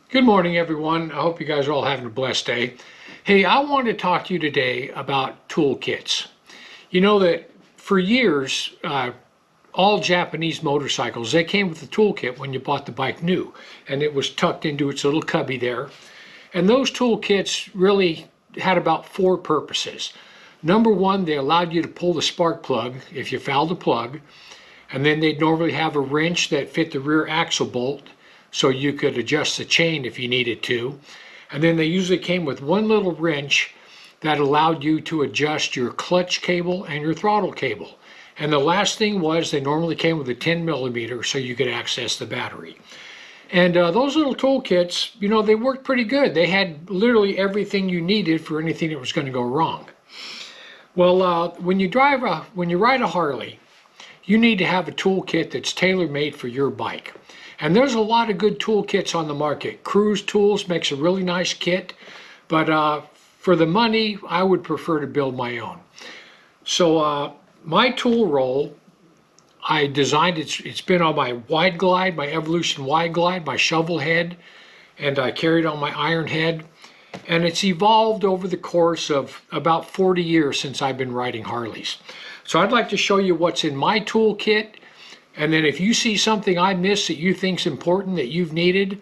Good morning, everyone. I hope you guys are all having a blessed day. Hey, I wanted to talk to you today about toolkits. You know that for years, all Japanese motorcycles, they came with a toolkit when you bought the bike new, and it was tucked into its little cubby there. And those toolkits really had about four purposes. Number one, they allowed you to pull the spark plug if you fouled the plug, and then they'd normally have a wrench that fit the rear axle bolt so you could adjust the chain if you needed to. And then they usually came with one little wrench that allowed you to adjust your clutch cable and your throttle cable. And the last thing was they normally came with a 10 millimeter so you could access the battery. And those little toolkits, you know, they worked pretty good. They had literally everything you needed for anything that was going to go wrong. Well, when you ride a Harley, you need to have a toolkit that's tailor-made for your bike. And there's a lot of good toolkits on the market. Cruise Tools makes a really nice kit, but for the money, I would prefer to build my own. So my tool roll, I designed, it's been on my Wide Glide, my Evolution Wide Glide, my shovel head, and I carry it on my Ironhead. And it's evolved over the course of about 40 years since I've been riding Harleys. So I'd like to show you what's in my toolkit. And then if you see something I missed that you think's important, that you've needed,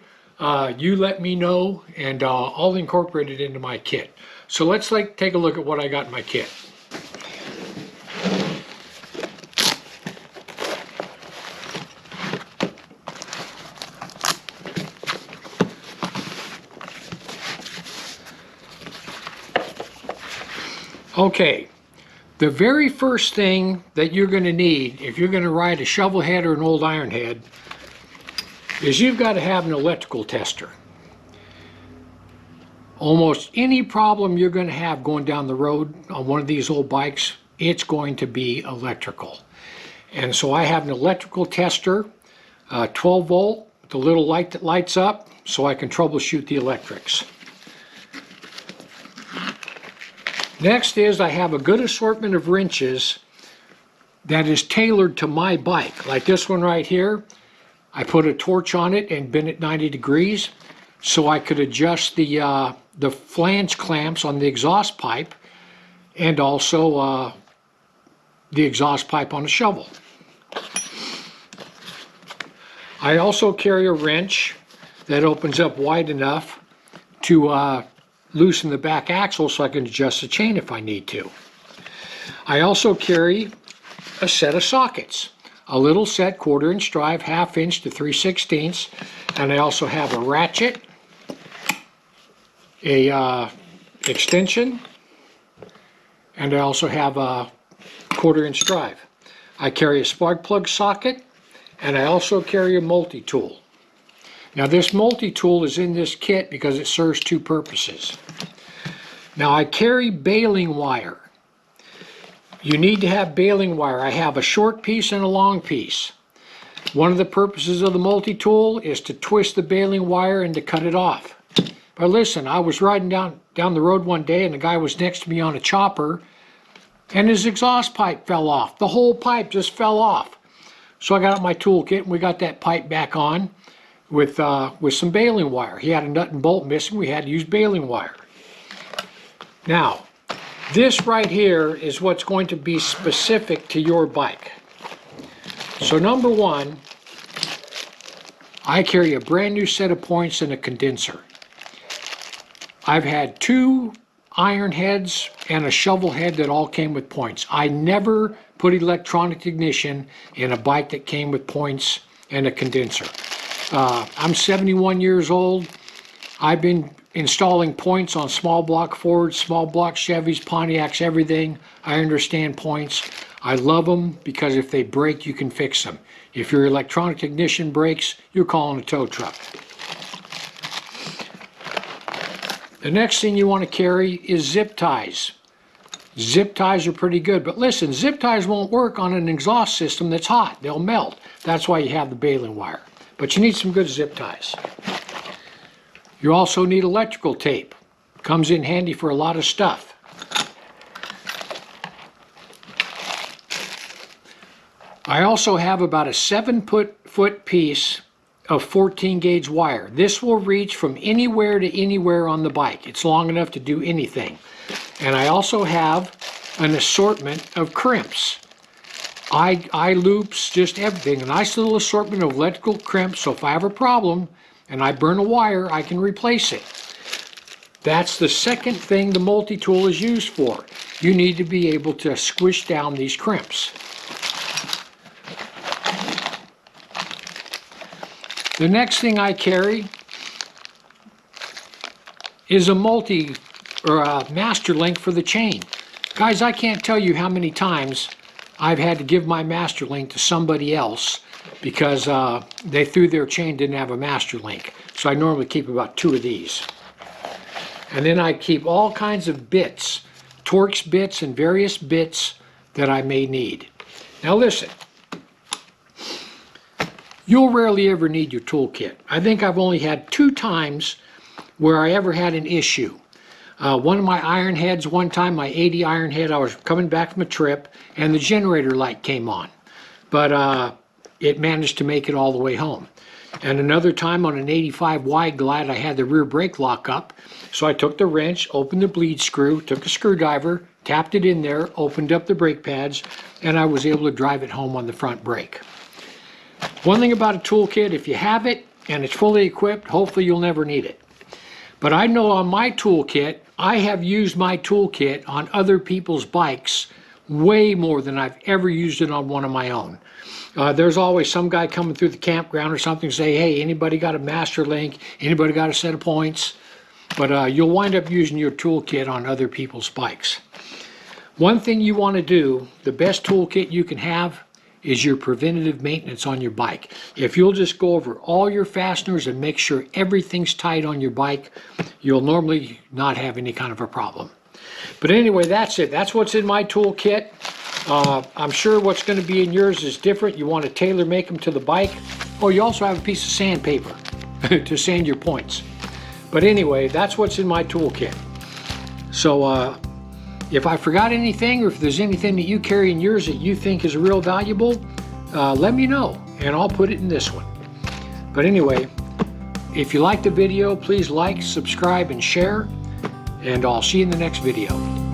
you let me know, and I'll incorporate it into my kit. So let's take a look at what I got in my kit. Okay. The very first thing that you're going to need if you're going to ride a shovel head or an old iron head is you've got to have an electrical tester. Almost any problem you're going to have going down the road on one of these old bikes, it's going to be electrical. And so I have an electrical tester, 12 volt, the little light that lights up, so I can troubleshoot the electrics. Next is I have a good assortment of wrenches that is tailored to my bike. Like this one right here, I put a torch on it and bent it 90 degrees so I could adjust the flange clamps on the exhaust pipe and also the exhaust pipe on the shovel. I also carry a wrench that opens up wide enough to loosen the back axle so I can adjust the chain if I need to. I also carry a set of sockets, a little set 1/4 inch drive, 1/2 inch to 3/16, and I also have a ratchet, a extension, and I also have a 1/4 inch drive. I carry a spark plug socket, and I also carry a multi-tool. Now this multi-tool is in this kit because it serves two purposes. Now I carry baling wire. You need to have baling wire. I have a short piece and a long piece. One of the purposes of the multi-tool is to twist the baling wire and to cut it off. But listen, I was riding down the road one day and the guy was next to me on a chopper and his exhaust pipe fell off. The whole pipe just fell off. So I got out my toolkit and we got that pipe back on with some baling wire. He had a nut and bolt missing. We had to use baling wire. Now, this right here is what's going to be specific to your bike. So number one, I carry a brand new set of points and a condenser. I've had 2 iron heads and a shovel head that all came with points. I never put electronic ignition in a bike that came with points and a condenser. I'm 71 years old. I've been installing points on small block Fords, small block Chevys, Pontiacs, everything. I understand points. I love them because if they break, you can fix them. If your electronic ignition breaks, you're calling a tow truck. The next thing you want to carry is zip ties. Zip ties are pretty good, but listen, zip ties won't work on an exhaust system that's hot. They'll melt. That's why you have the baling wire. But you need some good zip ties. You also need electrical tape. Comes in handy for a lot of stuff. I also have about a 7-foot piece of 14 gauge wire. This will reach from anywhere to anywhere on the bike. It's long enough to do anything. And I also have an assortment of crimps. Eye loops, just everything. A nice little assortment of electrical crimps, so if I have a problem and I burn a wire, I can replace it. That's the second thing the multi-tool is used for. You need to be able to squish down these crimps. The next thing I carry is a master link for the chain. Guys, I can't tell you how many times I've had to give my master link to somebody else because they threw their chain, didn't have a master link. So I normally keep about 2 of these. And then I keep all kinds of bits, Torx bits and various bits that I may need. Now listen, you'll rarely ever need your toolkit. I think I've only had 2 times where I ever had an issue. One of my Ironheads, one time, my 80 Ironhead, I was coming back from a trip and the generator light came on. But it managed to make it all the way home. And another time on an 85 wide glide, I had the rear brake lock up. So I took the wrench, opened the bleed screw, took a screwdriver, tapped it in there, opened up the brake pads, and I was able to drive it home on the front brake. One thing about a toolkit, if you have it and it's fully equipped, hopefully you'll never need it. But I know on my toolkit, I have used my toolkit on other people's bikes way more than I've ever used it on one of my own. There's always some guy coming through the campground or something say, hey, anybody got a master link? Anybody got a set of points? But you'll wind up using your toolkit on other people's bikes. One thing you want to do, the best toolkit you can have, is your preventative maintenance on your bike. If you'll just go over all your fasteners and make sure everything's tight on your bike, you'll normally not have any kind of a problem. But anyway, that's it. That's what's in my toolkit. I'm sure what's going to be in yours is different. You want to tailor make them to the bike. Oh, you also have a piece of sandpaper to sand your points. But anyway, that's what's in my toolkit. So if I forgot anything, or if there's anything that you carry in yours that you think is real valuable, let me know and I'll put it in this one. But anyway, if you like the video, please like, subscribe, and share, and I'll see you in the next video.